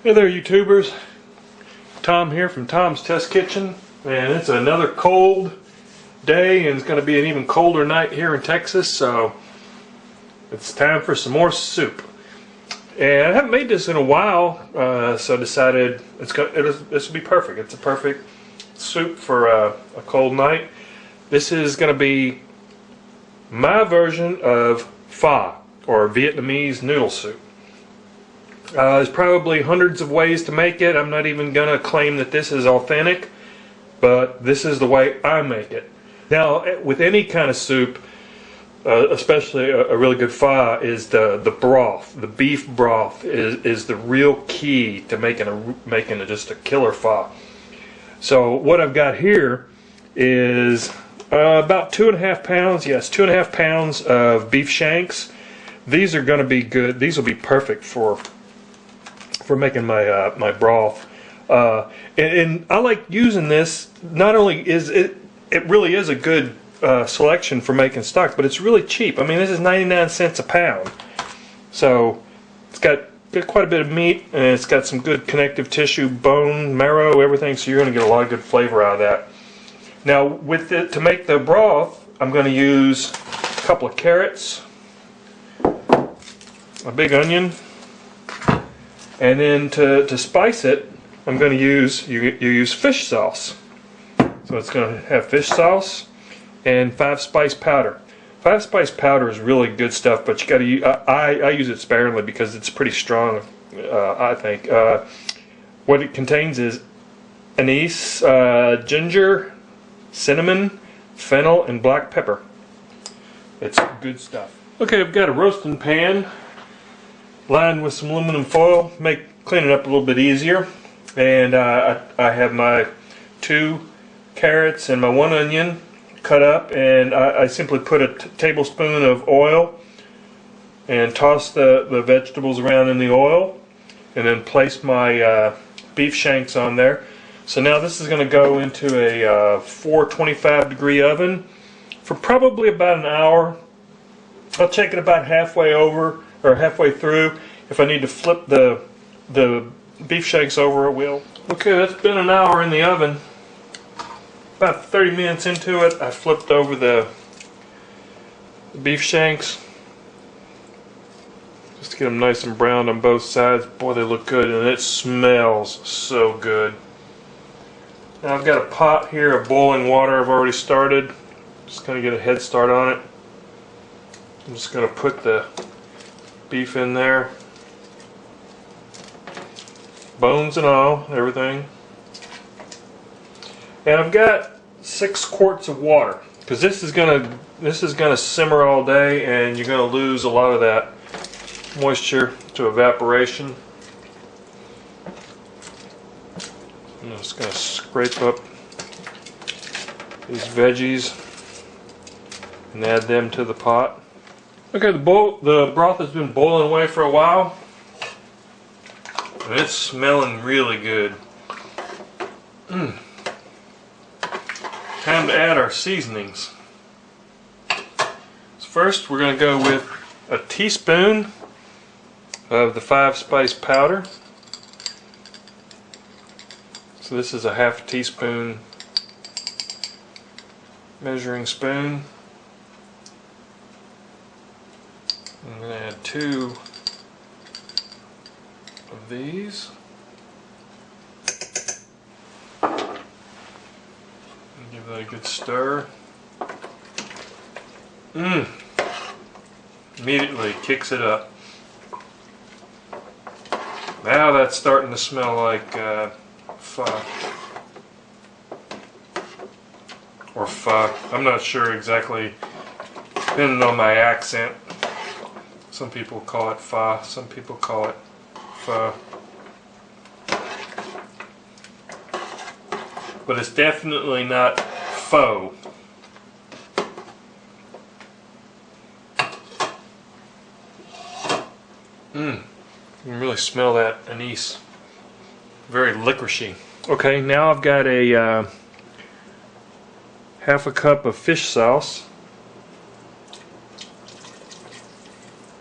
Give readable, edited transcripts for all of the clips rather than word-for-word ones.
Hey there, YouTubers. Tom here from Tom's Test Kitchen, and it's another cold day, and it's going to be an even colder night here in Texas, so it's time for some more soup. And I haven't made this in a while, so I decided this will be perfect. It's a perfect soup for a cold night. This is going to be my version of pho, or Vietnamese noodle soup. There's probably hundreds of ways to make it. I'm not even going to claim that this is authentic, but this is the way I make it. Now, with any kind of soup, especially a really good pho, is the broth. The beef broth is the real key to making just a killer pho. So what I've got here is about 2.5 pounds. Yes, 2.5 pounds of beef shanks. These are going to be good. These will be perfect for making my broth, and I like using this. Not only is it really is a good selection for making stock, but it's really cheap. I mean, this is 99 cents a pound, so it's got quite a bit of meat, and it's got some good connective tissue, bone, marrow, everything. So you're going to get a lot of good flavor out of that. Now, with it, to make the broth, I'm going to use a couple of carrots, a big onion. And then to spice it, I'm going to use fish sauce. So it's going to have fish sauce and 5-spice powder. 5-spice powder is really good stuff, but you got to. I use it sparingly because it's pretty strong. I think what it contains is anise, ginger, cinnamon, fennel, and black pepper. It's good stuff. Okay, I've got a roasting pan lined with some aluminum foil, clean it up a little bit easier. And I have my 2 carrots and my 1 onion cut up, and I simply put a tablespoon of oil and toss the vegetables around in the oil, and then place my beef shanks on there. So now this is going to go into a 425-degree oven for probably about an hour. I'll check it about halfway through. If I need to flip the beef shanks over, I will. Okay, that's been an hour in the oven. About 30 minutes into it, I flipped over the beef shanks just to get them nice and browned on both sides. Boy, they look good, and it smells so good. Now I've got a pot here of boiling water I've already started. Just going to get a head start on it. I'm just going to put the beef in there, bones and all, everything. And I've got 6 quarts of water, because this is gonna simmer all day, and you're gonna lose a lot of that moisture to evaporation. I'm just gonna scrape up these veggies and add them to the pot. Okay, the broth has been boiling away for a while, and it's smelling really good. Time to add our seasonings. So first, we're going to go with a teaspoon of the 5-spice powder. So this is a half teaspoon measuring spoon. I'm going to add 2 of these. And give that a good stir. Immediately kicks it up. Now that's starting to smell like pho. Or pho. I'm not sure exactly, depending on my accent. Some people call it pho, some people call it pho. But it's definitely not pho. You can really smell that anise. Very licoricey. Okay, now I've got a half a cup of fish sauce.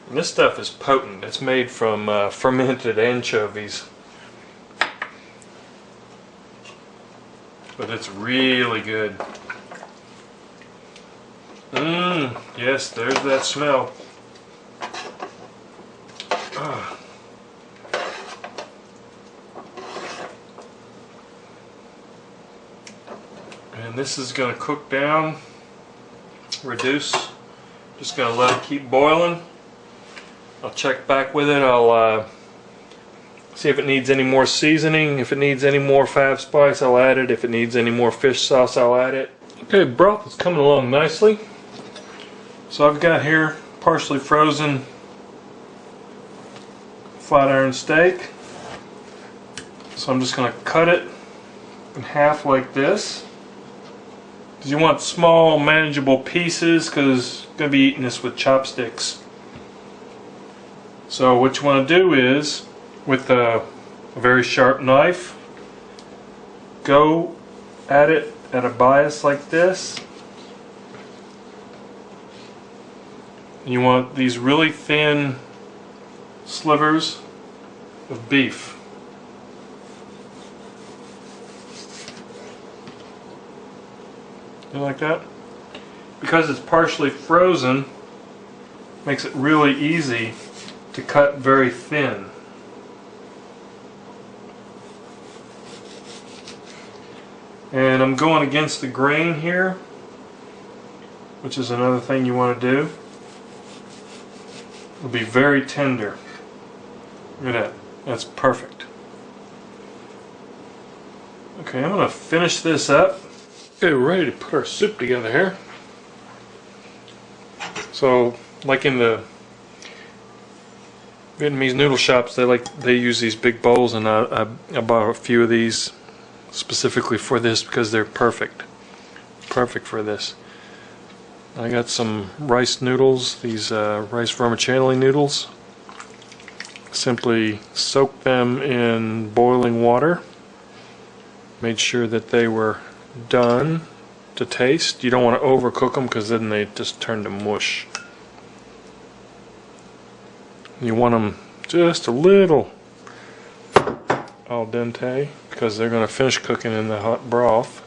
And this stuff is potent. It's made from fermented anchovies. but it's really good. Yes, there's that smell. And this is going to cook down, reduce. Just going to let it keep boiling. I'll check back with it. I'll see if it needs any more seasoning. If it needs any more five spice, I'll add it. If it needs any more fish sauce, I'll add it. Okay, broth is coming along nicely. So I've got here partially frozen flat iron steak. So I'm just going to cut it in half like this. Because you want small, manageable pieces, because you're going to be eating this with chopsticks. So what you want to do is, with a very sharp knife, go at it at a bias like this. And you want these really thin slivers of beef. You like that? Because it's partially frozen, makes it really easy to cut very thin. And I'm going against the grain here, which is another thing you want to do. It'll be very tender. Look at that. That's perfect. Okay, I'm going to finish this up. Okay, we're ready to put our soup together here. So, like in the Vietnamese noodle shops, they use these big bowls, and I bought a few of these specifically for this because they're perfect for this. I got some rice noodles, these rice vermicelli noodles. Simply soaked them in boiling water. Made sure that they were done to taste. You don't want to overcook them because then they just turn to mush. You want them just a little al dente because they're going to finish cooking in the hot broth.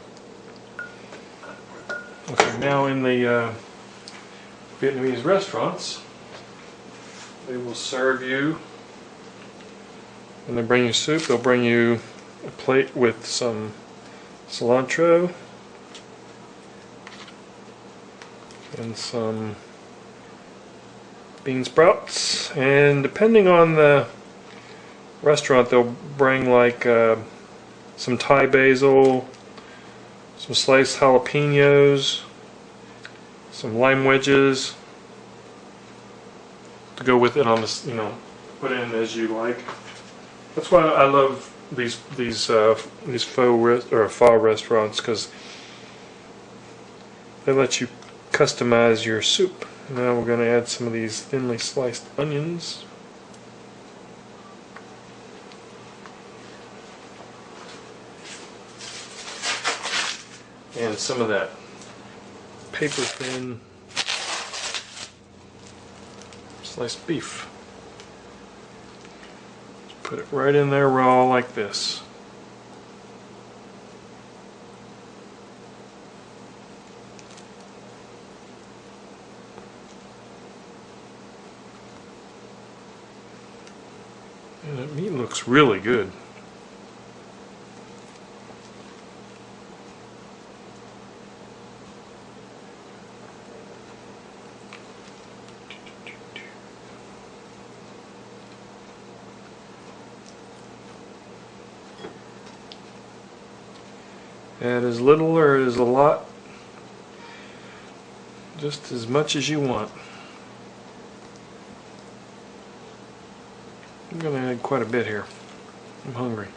Okay, now in the Vietnamese restaurants, they will serve you, when they bring you soup, they'll bring you a plate with some cilantro and some bean sprouts, and depending on the restaurant, they'll bring like some Thai basil, some sliced jalapenos, some lime wedges to go with it on this, put in as you like. That's why I love these pho restaurants, because they let you customize your soup. Now we're going to add some of these thinly sliced onions. And some of that paper thin sliced beef. Put it right in there raw like this. And that meat looks really good. Add as little or as a lot, just as much as you want. I'm going to add quite a bit here. I'm hungry.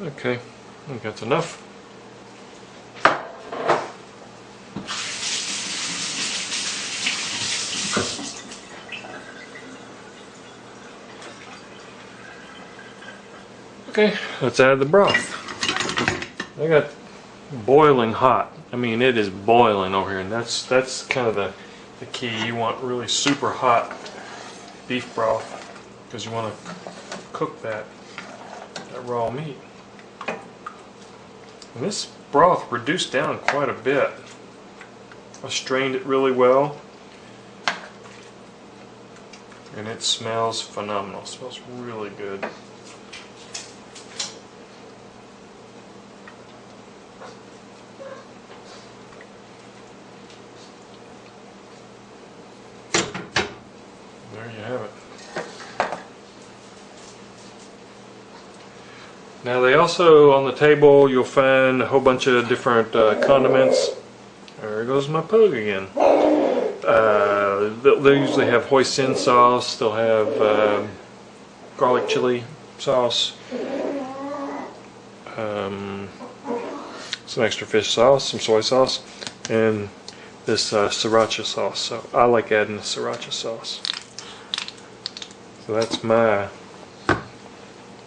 Okay, I think that's enough. Okay, let's add the broth. I got boiling hot. I mean, it is boiling over here, and that's kind of the the key. You want really super hot beef broth because you want to cook that raw meat. And this broth reduced down quite a bit. I strained it really well, and it smells phenomenal. It smells really good. There you have it. Now they also, on the table, you'll find a whole bunch of different condiments. There goes my pug again. They'll usually have hoisin sauce, they'll have garlic chili sauce, some extra fish sauce, some soy sauce, and this sriracha sauce. So I like adding the sriracha sauce. So that's my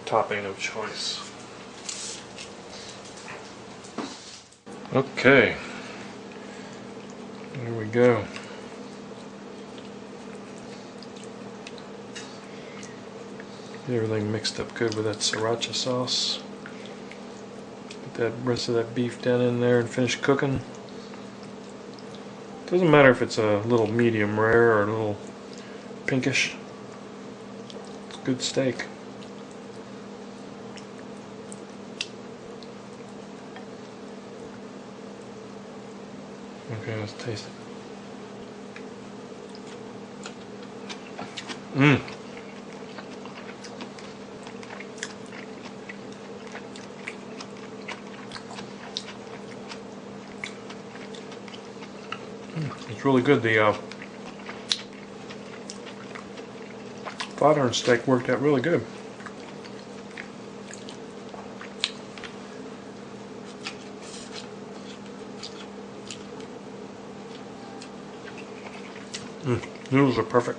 topping of choice. Okay, here we go. Get everything mixed up good with that sriracha sauce. Put that rest of that beef down in there and finish cooking. Doesn't matter if it's a little medium rare or a little pinkish. It's good steak. Okay, let's taste it. Mmm. It's really good. The flat iron steak worked out really good. Noodles are perfect.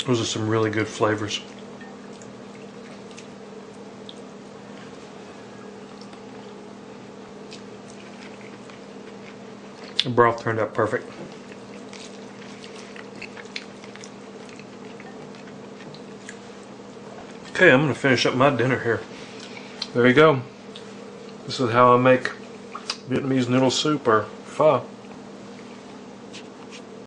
Those are some really good flavors. The broth turned out perfect. Okay, I'm going to finish up my dinner here. There you go. This is how I make Vietnamese noodle soup, or pho.